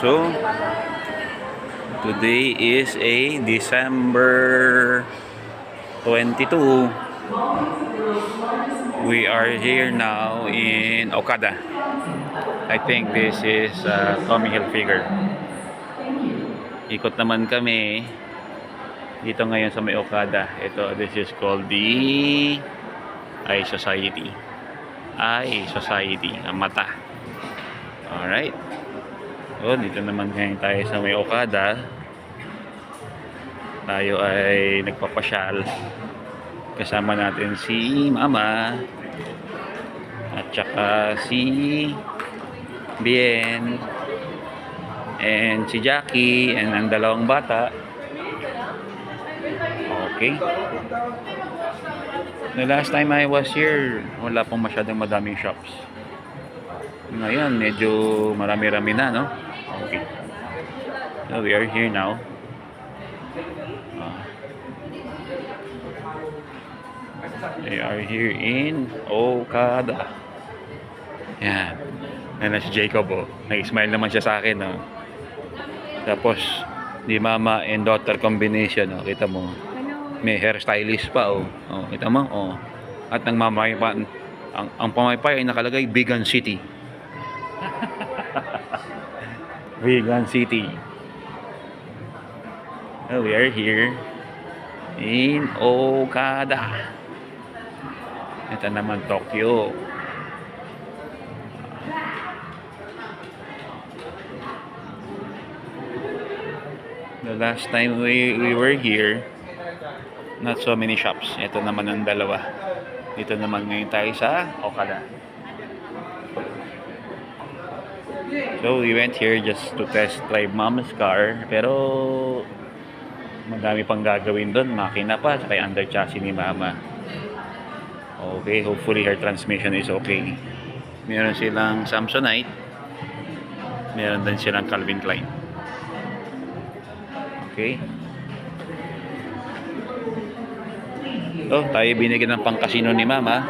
So, today is a December 22. We are here now in Okada. I think this is Tommy Hilfiger. Ikot naman kami dito ngayon sa may Okada. This is called the Eye Society. Eye Society, ang mata. Alright. So, dito naman ngayon tayo sa may Okada. Tayo ay nagpapasyal. Kasama natin si Mama at saka si Bien and si Jackie and ang dalawang bata. Okay. The last time I was here, wala pong masyadong madaming shops. Ngayon, medyo marami-rami na, no? Okay. So, we are here now. We are here in Okada. Yan. Yan na si Jacob, oh. Nag-smile naman siya sa akin, oh. Tapos, di mama and daughter combination, oh. Kita mo. May hairstylist pa, oh. Oh, kita mo, oh. At ang mamaypa, ang pamaypay ay nakalagay Vegan City. Vegan City. Oh, we are here in Okada. Ito naman Tokyo. The last time we were here, not so many shops. Ito naman ang dalawa. Dito naman ngayon tayo sa Okada. So we went here just to test drive Mom's car. Pero madami pang gagawin doon. Makina pa, saka under chassis ni Mama. Okay, hopefully her transmission is okay. Meron silang Samsonite. Meron din silang Calvin Klein. Okay. So, tayo binigyan ng pang-casino ni Mama.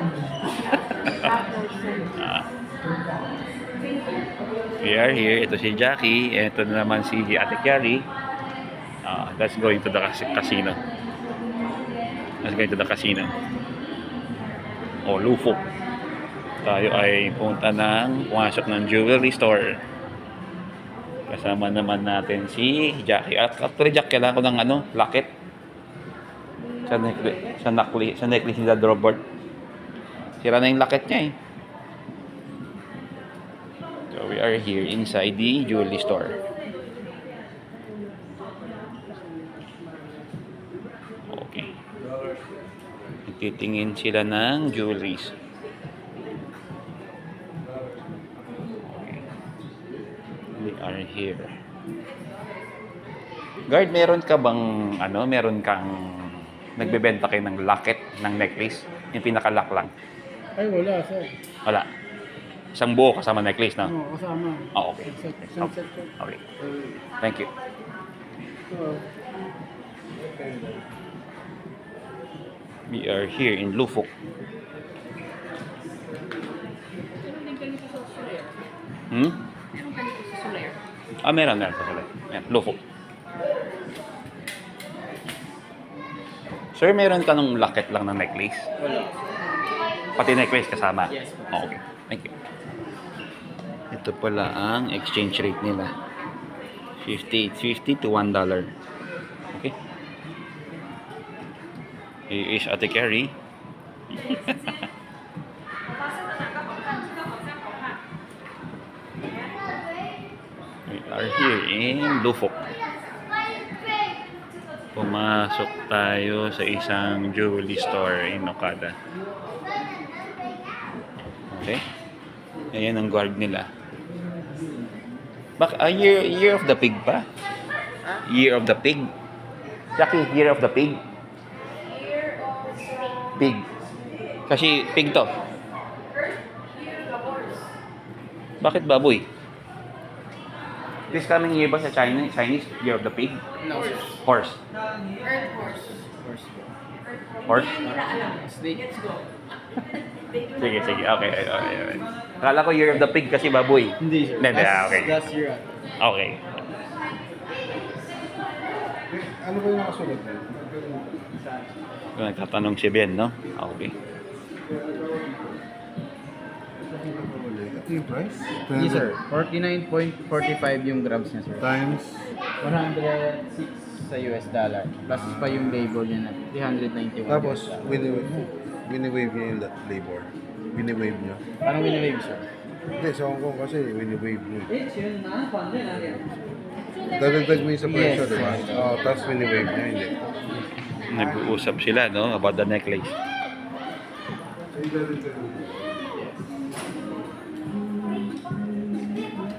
We are here. Ito si Jackie. Ito naman si Ate Kiali. That's going to the casino. That's going to the casino. O Lufo. Tayo ay punta pumasok ng jewelry store. Kasama naman natin si Jackie. At actually, Jack, kailangan ko ng locket. Sa necklace ni Dad Robert. Sira na yung locket niya, eh. So we are here inside the jewelry store. Okay. Titingin sila ng jewelries. Okay. We are here. Guard, meron kang nagbebenta kayo ng locket, ng necklace? Yung pinaka-lock lang. Ay, wala, sir. Wala. Isang buo kasama necklace, no? Oo, kasama. Oh, okay. Okay. Thank you. We are here in Lufok. Meron sa Soler. Yan, Lufok. Sir, meron ka nung locket lang ng necklace? Wala. Pati necklace kasama? Yes. Oh, okay. Thank you. Ito pala ang exchange rate nila. 58.50 to $1. Okay. Here is Ate Carrie. We are here in Lufok. Pumasok tayo sa isang jewelry store in Okada. Okay. Ayan ang guard nila. Year of the pig ba? Year of the pig? Jackie, year of the pig? Pig. Kasi pig to. Bakit baboy? This coming year ba sa Chinese year of the pig? No, sir. Horse. Earth horse. Horse? Snake. Sige. Okay. Akala ko year of the pig kasi baboy. Hindi, sir. Hindi, okay. Last year. Okay. Ano ba yung nakasunod na? Nagtatanong si Ben, no? Okay. Ito yung price? Yes, sir. 49.45 yung grams niya, sir. Times 106 sa US dollar. Plus pa yung label niya na 391. tapos US dollar. wini-wave niya yung labor. Wini-wave niya. Parang wini-wave, sir. Hindi, sa Hong Kong kasi wini-wave niya. Dadagdag mo yung sa presyo, Yes, di ba? yes. Oo, tapos wini-wave niya, hindi. Nag-uusap sila, no? About the necklace.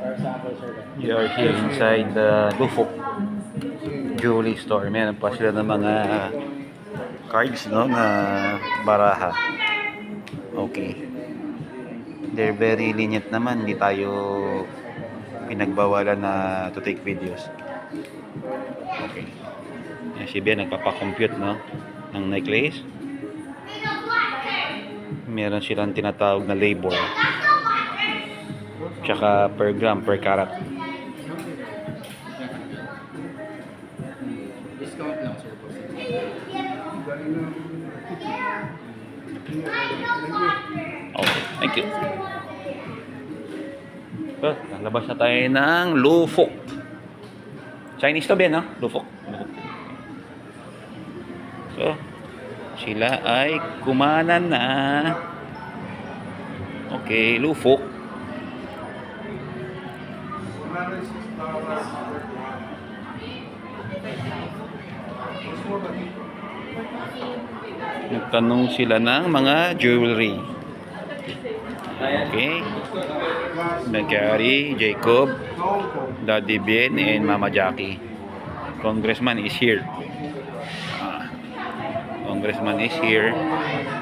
For example, sir. We are here inside the Lufok Jewelry Store. Meron pa sila ng mga cards, no? Na baraha. Okay. They're very lenient naman. Hindi tayo pinagbawalan na to take videos. Okay. Yan si Ben nagpapakompute, no? Ng necklace. Meron silang tinatawag na labor. Tsaka per gram, per carat. Discount lang, sir. Okay, thank you. So, lalabas na tayo ng Lufok. Chinese to, Ben, no? Lufok. So, sila ay kumanan na. Okay, Lufok. Nagtanong sila ng mga jewelry. Okay. Nagkari, Jacob, Daddy Ben, and Mama Jackie. Congressman is here. Congressman is here.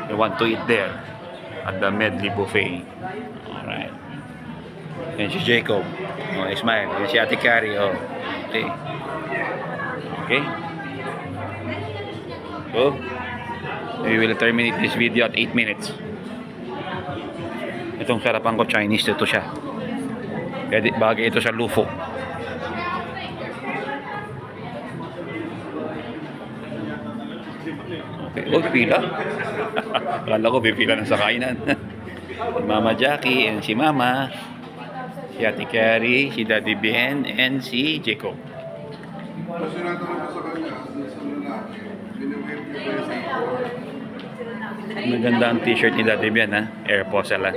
We want to eat there at the Medley Buffet. Alright. Yan si Jacob. Oh, smile. Yan si Ate Carrie. Oh. Okay. Okay. So, we will terminate this video at 8 minutes. Itong sarapan ko Chinese, ito siya. Kaya bagay ito sa Lufok. Okay. Oh, pila. Akala ko pipila na sa kainan. Si Mama Jackie and si Mama. Si Ate Carrie, si Daddy Ben, and si Jacob. Tapos sinatanong ko sa kanya, minsan na wini-wave niya ba yung labor? Maganda ang t-shirt ni Daddy Ben, ha? Air Posala.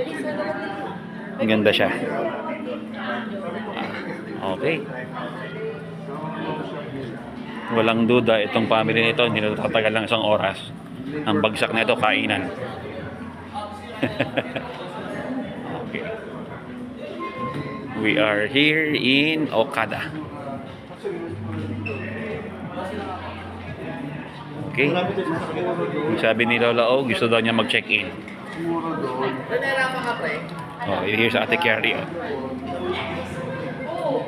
Ang ganda siya. Okay. Walang duda, itong family nito, hindi na tatagal lang isang oras. Ang bagsak na ito, kainan. Okay. We are here in Okada. Okay. Sabi ni Lola O, gusto daw niya mag-check-in. Oh, here's Ate Carrie. Oh.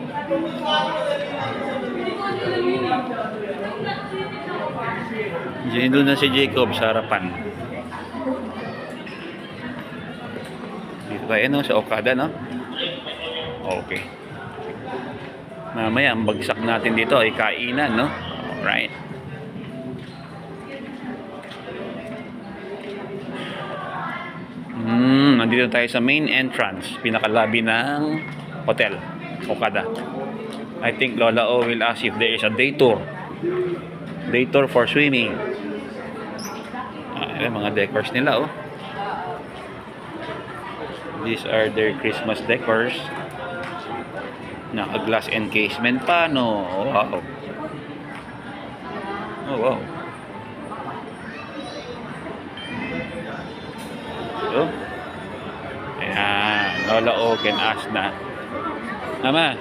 Diyan doon na si Jacob sa harapan. Dito tayo, no? Sa Okada, no? Okay. Mamaya, ang bagsak natin dito ay kainan, no? Alright. Nandito tayo sa main entrance, pinakalabi ng hotel, Okada. I think Lola O will ask if there is a day tour. Day tour for swimming. Ayan, mga decors nila, oh. These are their Christmas decors. Naka-glass encasement pa, no? Wow. Oh, wow. So, ayan, Lola O can ask na. Mama,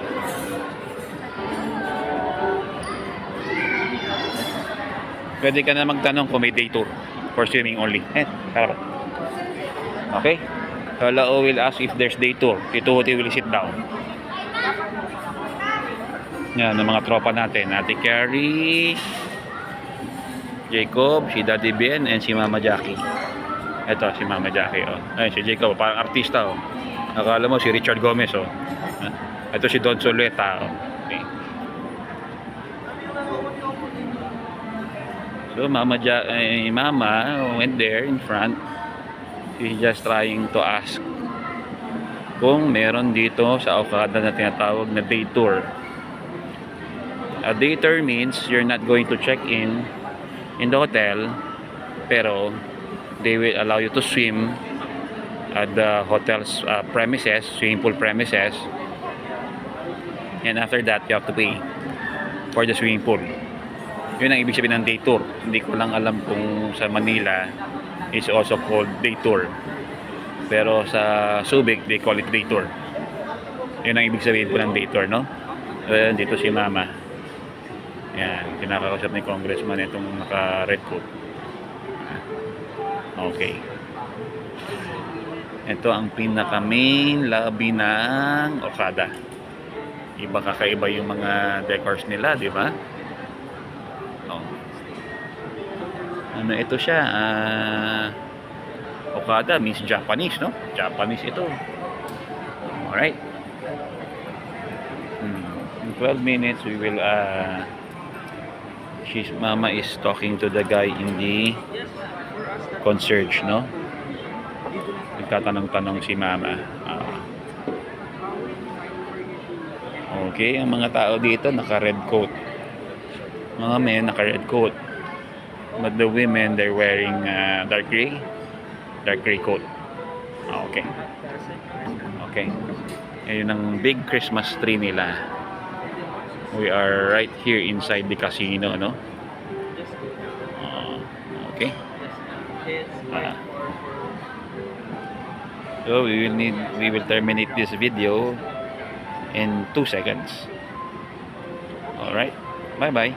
pwede ka na magtanong kung may day tour for swimming only. Okay? Lola O will ask if there's day tour. Tito Huti will sit down. Yan, ang mga tropa natin. Ate Carrie, Jacob, si Daddy Ben, and si Mama Jackie. Ito, si Mama Jackie. Oh. Ayun, si Jacob, parang artista. Oh. Akala mo si Richard Gomez. Oh. Ito si Don Soleta. Okay. So Mama went there in front. She's just trying to ask kung meron dito sa Okada na tinatawag na day tour. A day tour means you're not going to check in the hotel, pero they will allow you to swim at the hotel's premises, swimming pool premises, and after that you have to pay for the swimming pool. Yun ang ibig sabihin ng day tour. Hindi ko lang alam kung sa Manila is also called day tour, pero sa Subic they call it day tour. Yun ang ibig sabihin po ng day tour, no? Dito si Mama. Yan, kinakausap ni Congressman itong naka red coat. Okay. Ito ang pinaka main lobby ng Okada. Iba, kakaiba yung mga decors nila, di ba? Oh. Ano ito siya? Okada means Japanese, no? Japanese ito. Alright. In 12 minutes we will Mama is talking to the guy in the concierge, no? Nagtatanong-tanong si Mama. Okay, ang mga tao dito naka-red coat. Mga men naka-red coat. But the women, they're wearing dark gray coat. Okay. Okay. Ayun ang big Christmas tree nila. We are right here inside the casino, no? Okay. So we will terminate this video in 2 seconds. All right. Bye bye.